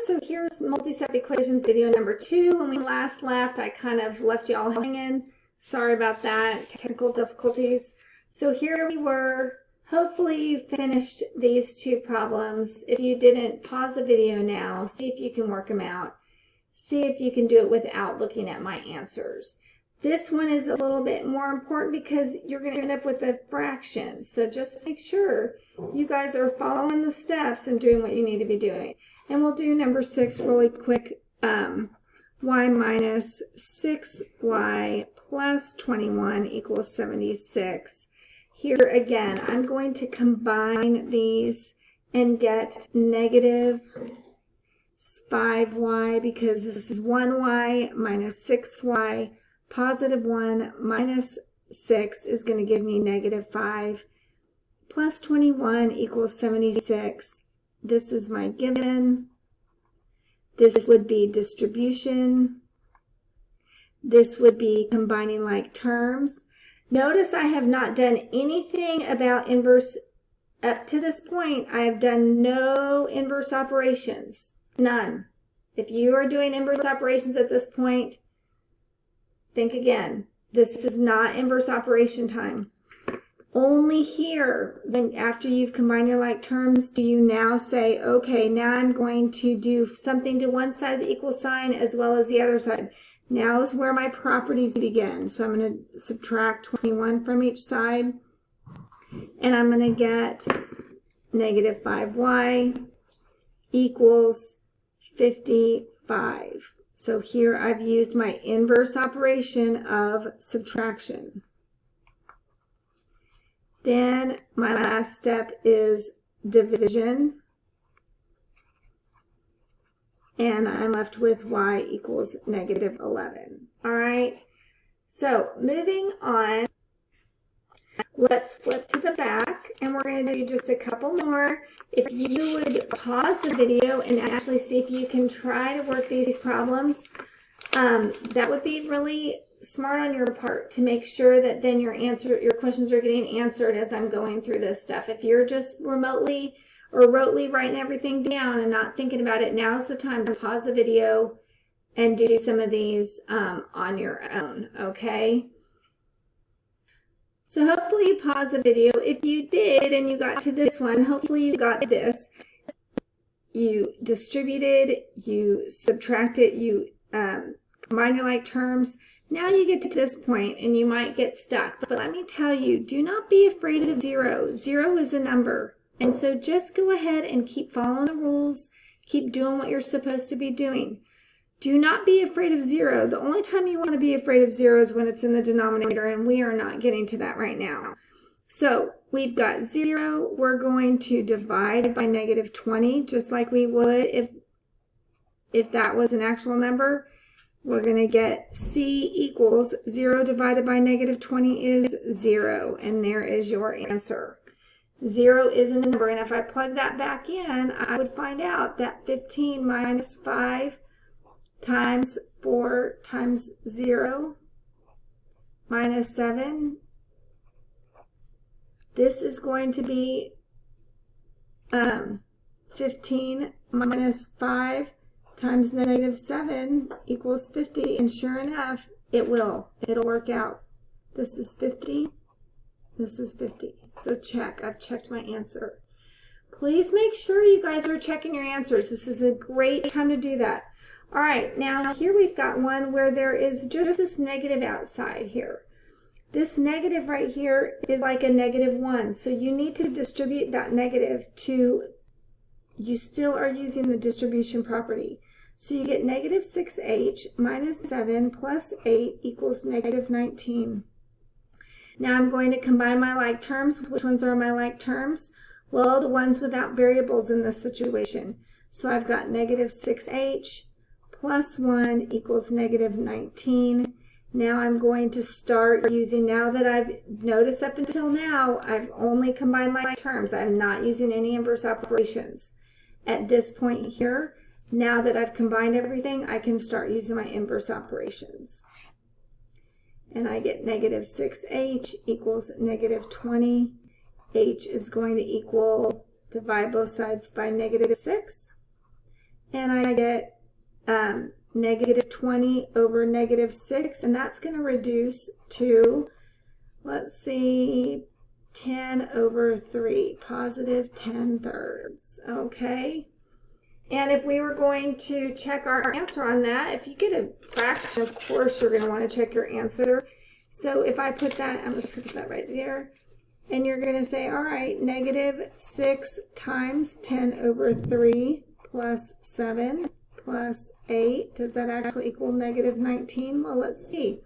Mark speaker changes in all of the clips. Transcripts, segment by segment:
Speaker 1: so here's multi-step equations video number 2. When we last left, I kind of left you all hanging. Sorry about that, technical difficulties. So here we were. Hopefully you finished these 2 problems. If you didn't, pause the video now, see if you can work them out. See if you can do it without looking at my answers. This one is a little bit more important because you're going to end up with a fraction. So just make sure you guys are following the steps and doing what you need to be doing. And we'll do number 6 really quick. Y minus 6y plus 21 equals 76. Here again, I'm going to combine these and get negative 5y because this is 1y minus 6y. Positive 1 minus 6 is going to give me negative 5 plus 21 equals 76. This is my given. This would be distribution. This would be combining like terms. Notice I have not done anything about inverse up to this point. I have done no inverse operations. None. If you are doing inverse operations at this point, think again. This is not inverse operation time. Only here, when after you've combined your like terms, do you now say, okay, now I'm going to do something to one side of the equal sign as well as the other side. Now is where my properties begin. So I'm going to subtract 21 from each side. And I'm going to get negative 5y equals 55. So here I've used my inverse operation of subtraction. Then my last step is division. And I'm left with y equals negative 11. All right, so moving on, let's flip to the back, and we're going to do just a couple more. If you would pause the video and actually see if you can try to work these problems, that would be really smart on your part to make sure that then your questions are getting answered as I'm going through this stuff. If you're just remotely or rotely writing everything down and not thinking about it, now's the time to pause the video and do some of these on your own, okay? So hopefully you paused the video. If you did and you got to this one, hopefully you got this. You distributed, you subtracted, you combine your like terms. Now you get to this point and you might get stuck. But let me tell you, do not be afraid of 0. 0 is a number. And so just go ahead and keep following the rules. Keep doing what you're supposed to be doing. Do not be afraid of 0. The only time you want to be afraid of 0 is when it's in the denominator, and we are not getting to that right now. So we've got 0. We're going to divide by negative 20, just like we would if that was an actual number. We're going to get C equals 0 divided by negative 20 is 0, and there is your answer. 0 is a number, and if I plug that back in, I would find out that 15 minus 5 times 4 times 0 minus 7. This is going to be 15 minus 5 times negative 7 equals 50. And sure enough, it'll work out. This is 50. This is 50. So check. I've checked my answer. Please make sure you guys are checking your answers. This is a great time to do that. All right, now here we've got one where there is just this negative outside here. This negative right here is like a negative 1. So you need to distribute that negative to, you still are using the distribution property. So you get negative 6h minus 7 plus 8 equals negative 19. Now I'm going to combine my like terms. Which ones are my like terms? Well, the ones without variables in this situation. So I've got negative 6h plus 1 equals negative 19. Now I'm going to start using, now that I've noticed up until now, I've only combined like terms. I'm not using any inverse operations. At this point here, now that I've combined everything, I can start using my inverse operations. And I get negative 6h equals negative 20. H is going to equal, divide both sides by negative 6. and I get negative 20 over negative 6, and that's going to reduce to, let's see, 10 over 3, positive 10/3, okay? And if we were going to check our answer on that, if you get a fraction, of course you're going to want to check your answer. So if I put that, I'm just going to put that right there, and you're going to say, all right, negative 6 times 10 over 3 plus 7 plus 8, does that actually equal negative 19? Well, let's see.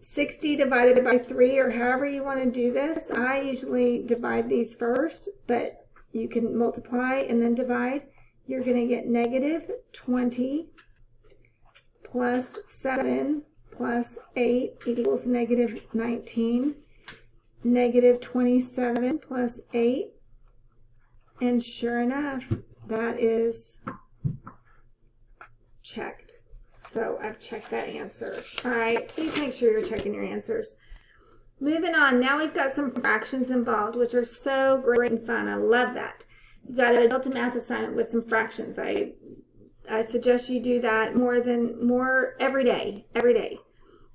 Speaker 1: 60 divided by 3, or however you want to do this. I usually divide these first, but you can multiply and then divide. You're going to get negative 20 plus 7 plus 8 equals negative 19. Negative 27 plus 8. And sure enough, that is checked. So I've checked that answer. All right, please make sure you're checking your answers. Moving on, now we've got some fractions involved, which are so great and fun. I love that. You've got an adult math assignment with some fractions. I suggest you do that more every day.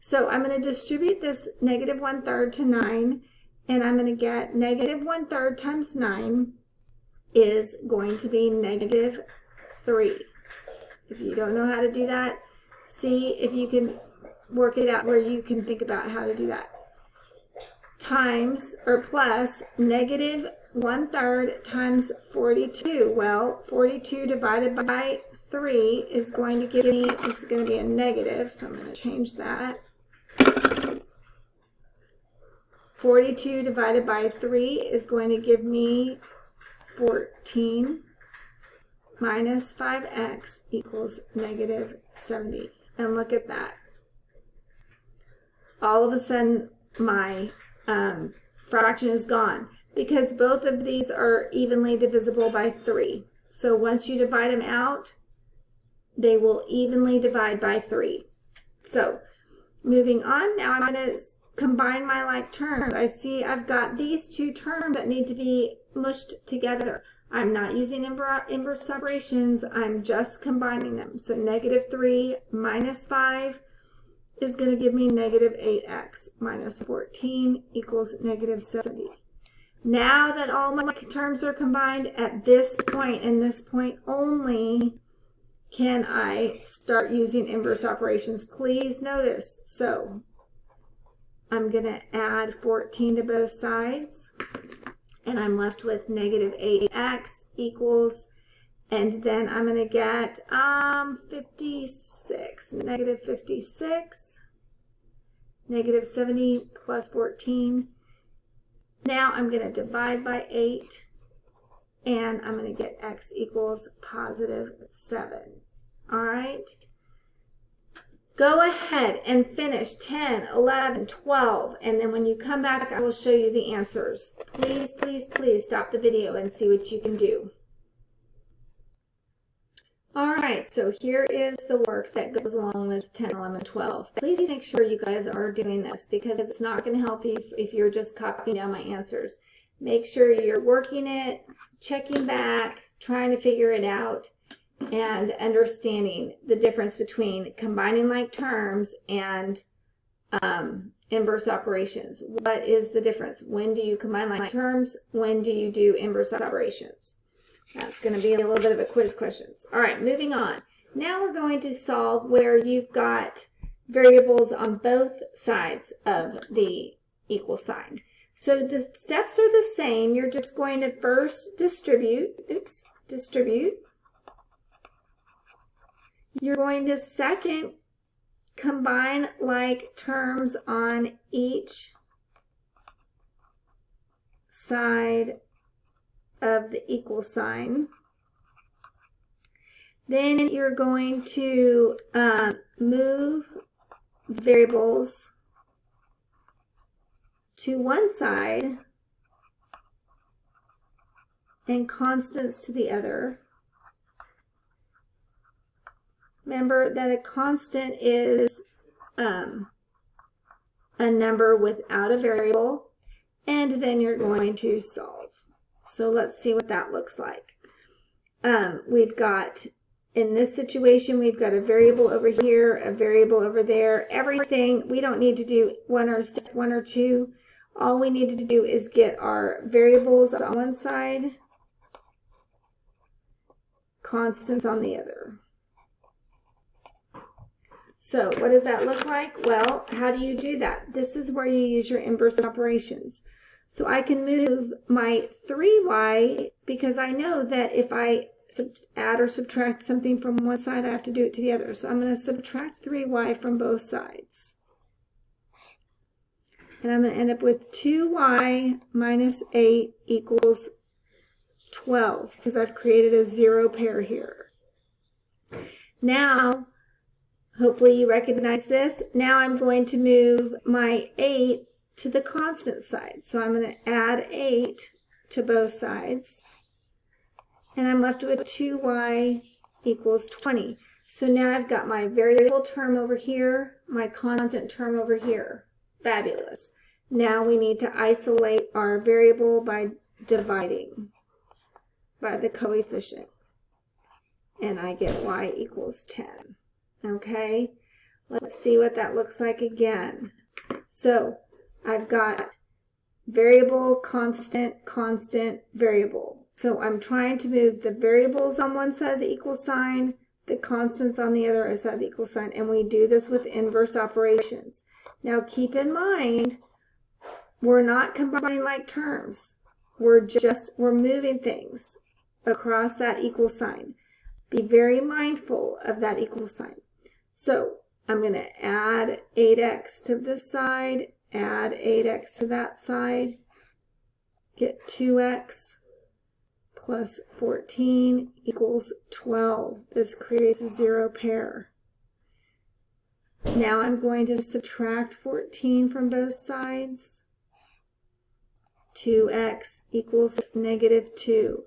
Speaker 1: So I'm going to distribute this negative 1/3 to 9, and I'm going to get negative 1/3 times 9 is going to be negative 3. If you don't know how to do that, see if you can work it out where you can think about how to do that. Times, or plus, negative 1/3 times 42. Well, 42 divided by 3 is going to give me, this is going to be a negative, so I'm going to change that. 42 divided by 3 is going to give me 14 minus 5x equals negative 70. And look at that. All of a sudden, my fraction is gone because both of these are evenly divisible by 3. So once you divide them out, they will evenly divide by 3. So moving on, now I'm going to combine my like terms. I see I've got these two terms that need to be mushed together. I'm not using inverse operations, I'm just combining them. So negative 3 minus 5 is going to give me negative 8x minus 14 equals negative 70. Now that all my terms are combined, at this point and this point only, can I start using inverse operations. Please notice. So I'm going to add 14 to both sides, and I'm left with negative 8x equals, and then I'm going to get 56, negative 56, negative 70 plus 14. Now I'm going to divide by 8, and I'm going to get x equals positive 7. All right? Go ahead and finish 10, 11, 12, and then when you come back, I will show you the answers. Please, please, please stop the video and see what you can do. All right, so here is the work that goes along with 10, 11, 12. Please make sure you guys are doing this because it's not going to help you if you're just copying down my answers. Make sure you're working it, checking back, trying to figure it out, and understanding the difference between combining like terms and inverse operations. What is the difference? When do you combine like terms? When do you do inverse operations? That's going to be a little bit of a quiz questions. All right, moving on. Now we're going to solve where you've got variables on both sides of the equal sign. So the steps are the same. You're just going to first distribute. You're going to second combine like terms on each side of the equal sign. Then you're going to move variables to one side and constants to the other. Remember that a constant is a number without a variable, and then you're going to solve. So let's see what that looks like. we've got, in this situation, we've got a variable over here, a variable over there. Everything, we don't need to do step 1 or 2. All we need to do is get our variables on one side, constants on the other. So what does that look like? Well, how do you do that? This is where you use your inverse operations. So I can move my 3y, because I know that if I add or subtract something from one side, I have to do it to the other. So I'm going to subtract 3y from both sides. And I'm going to end up with 2y minus 8 equals 12, because I've created a 0 pair here. Now, hopefully you recognize this. Now I'm going to move my 8 to the constant side. So I'm going to add 8 to both sides. And I'm left with 2y equals 20. So now I've got my variable term over here, my constant term over here. Fabulous. Now we need to isolate our variable by dividing by the coefficient. And I get y equals 10. Okay? Let's see what that looks like again. So I've got variable, constant, constant, variable. So I'm trying to move the variables on one side of the equal sign, the constants on the other side of the equal sign, and we do this with inverse operations. Now keep in mind, we're not combining like terms. We're moving things across that equal sign. Be very mindful of that equal sign. So I'm going to add 8x to this side, add 8x to that side, get 2x plus 14 equals 12. This creates a 0 pair. Now I'm going to subtract 14 from both sides. 2x equals negative 2.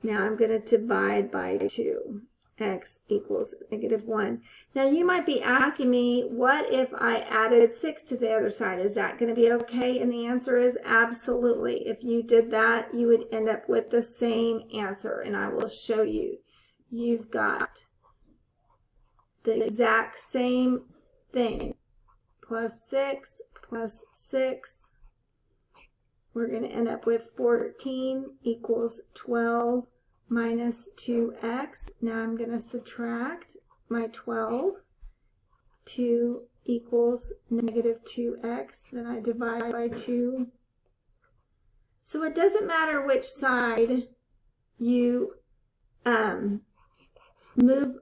Speaker 1: Now I'm going to divide by 2. X equals negative 1. Now you might be asking me, what if I added 6 to the other side? Is that going to be okay? And the answer is absolutely. If you did that, you would end up with the same answer, and I will show you. You've got the exact same thing. Plus 6 plus 6. We're going to end up with 14 equals 12. Minus 2x. Now I'm going to subtract my 12. 2 equals negative 2x. Then I divide by 2. So it doesn't matter which side you move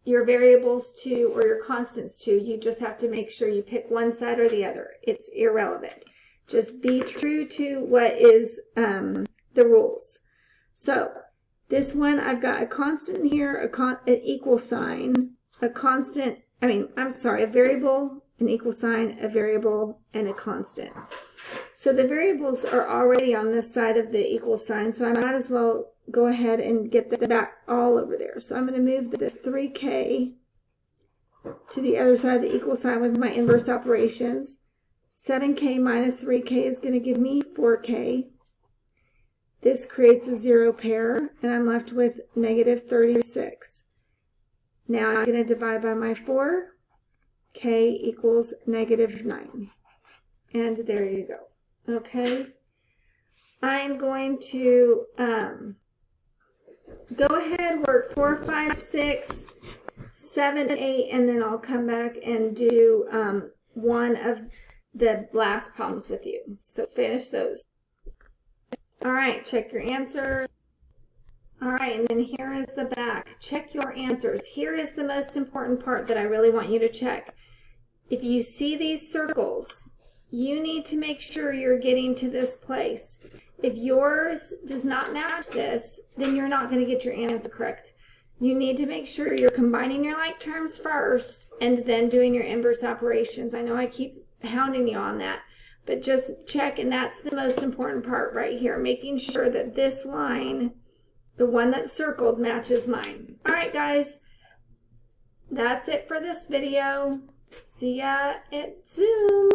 Speaker 1: your variables to or your constants to. You just have to make sure you pick one side or the other. It's irrelevant. Just be true to what is the rules. So this one, I've got a constant here, an equal sign, a variable, an equal sign, a variable, and a constant. So the variables are already on this side of the equal sign, so I might as well go ahead and get that all over there. So I'm going to move this 3k to the other side of the equal sign with my inverse operations. 7k minus 3k is going to give me 4k. This creates a 0 pair, and I'm left with negative 36. Now I'm going to divide by my 4. K equals negative 9. And there you go. Okay? I'm going to go ahead, work 4, 5, 6, 7, 8, and then I'll come back and do one of the last problems with you. So finish those. All right, check your answers. All right, and then here is the back. Check your answers. Here is the most important part that I really want you to check. If you see these circles, you need to make sure you're getting to this place. If yours does not match this, then you're not going to get your answer correct. You need to make sure you're combining your like terms first and then doing your inverse operations. I know I keep hounding you on that. But just check, and that's the most important part right here, making sure that this line, the one that's circled, matches mine. All right, guys, that's it for this video. See ya at Zoom.